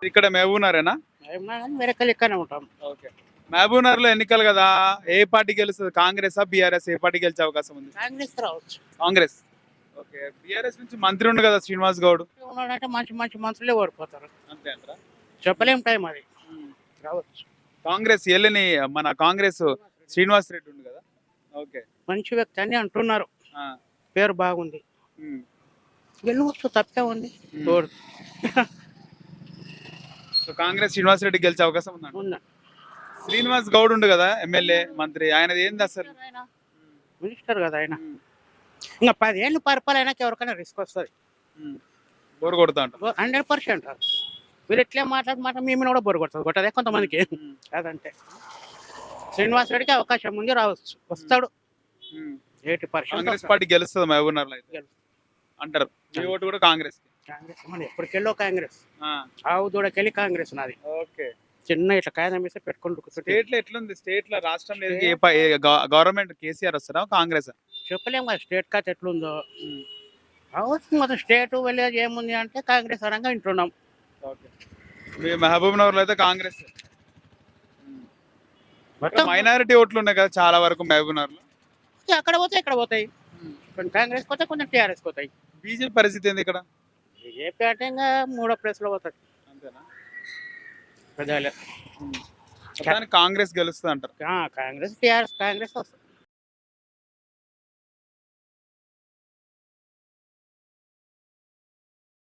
ఇక్కడ మహబూబ్నగరేనా? వేరే ఇక్కడనే ఉంటాం. ఓకే. మహబూబ్నగర్ లో ఎన్నికలు కదా, ఏ పార్టీ గెలుస్తుంది? కాంగ్రెస్ బీఆర్ఎస్, ఏ పార్టీ గెలిచే అవకాశం ఉంది? కాంగ్రెస్ రావచ్చు. కాంగ్రెస్. ఓకే. బీఆర్ఎస్ నుంచి మంత్రి ఉండు కదా శ్రీనివాస్ గౌడ్, ఉన్నాడంటే మంచి మంచి మంత్రులే ఓడిపోతారు. అంతే అంటారా? చెప్పలేం టైం అది. రావచ్చు. కాంగ్రెస్ ఎల్లుని మన కాంగ్రెస్ శ్రీనివాస్ రెడ్డి ఉండు కదా. ఓకే. మంచి వ్యక్తి అని అంటున్నారు. ఆ. పేరు బాగుంది. ఉమ్. గెలవచ్చు, తప్పే ఉంది. ఉమ్. తోడు సో కాంగ్రెస్ శ్రీనివాస్ రెడ్డి గెలిచే అవకాశం ఉందంట. ఉందా? శ్రీనివాస్ గౌడ్ ఉండు కదా ఎమ్మెల్యే మంత్రి, ఆయనది ఏంది అసలు? ఆయన మినిస్టర్ కదా ఆయన. ఇంకా 10 ఏళ్ళు పరిపాలనకి ఎవరికైనా రిస్క్ వస్తుంది. బోరు కొడతా అంట. 100%. మీరు ఎట్లా మాట మీ మీద కూడా బోరు కొడుతుంది. కొట్టదే కొంతమందికి. అదంటే శ్రీనివాస్ రెడ్డికి అవకాశం ఉంది, రావచ్చు, వస్తాడు. 80% కాంగ్రెస్ పార్టీ గెలుస్తుంది మహబూబ్నగర్ లో అయితే గెలుస్తుంది. అంటారు. మీ ఓటు కూడా కాంగ్రెస్. కాంగ్రెస్ మన ఎప్పటికెళ్ళో కాంగ్రెస్. ఆవు దూడకెళ్ళి కాంగ్రెస్ నాది. ఓకే. చిన్న ఇట్లా కాయదం వేస్తే పెట్టుకుంటూ స్టేట్ లో ఎట్లుంది? స్టేట్ లో రాష్ట్రంలో గవర్నమెంట్ కేసీఆర్ వస్తారా కాంగ్రెస్? చెప్పలేము కదా స్టేట్ కాత ఎట్లుందో. రావచ్చు, మొత్తం స్టేట్ వెళ్ళేది ఏముంది అంటే కాంగ్రెస్ పరంగా వింటున్నాం. ఓకే. మీ మహబూబ్ నగర్ లో అయితే కాంగ్రెస్. మొత్తం మైనారిటీ ఓట్లు ఉన్నాయి కదా చాలా వరకు మహబూబ్ నగర్ లో. అక్కడ పోతాయి, ఇక్కడ పోతాయి. కొన్ని కాంగ్రెస్ పోతాయి, కొంచెం టీఆర్ఎస్ పోతాయి. బీజేపీ పరిస్థితి ఏంది ఇక్కడ? బీజేపీ అంటే ఇంకా 3వ ప్లేస్ లో పోతాయి. అంతేనా? ప్రజలు కాంగ్రెస్ గెలుస్తుంది అంటారు. కాంగ్రెస్ టీఆర్ఎస్ కాంగ్రెస్ వస్తుంది.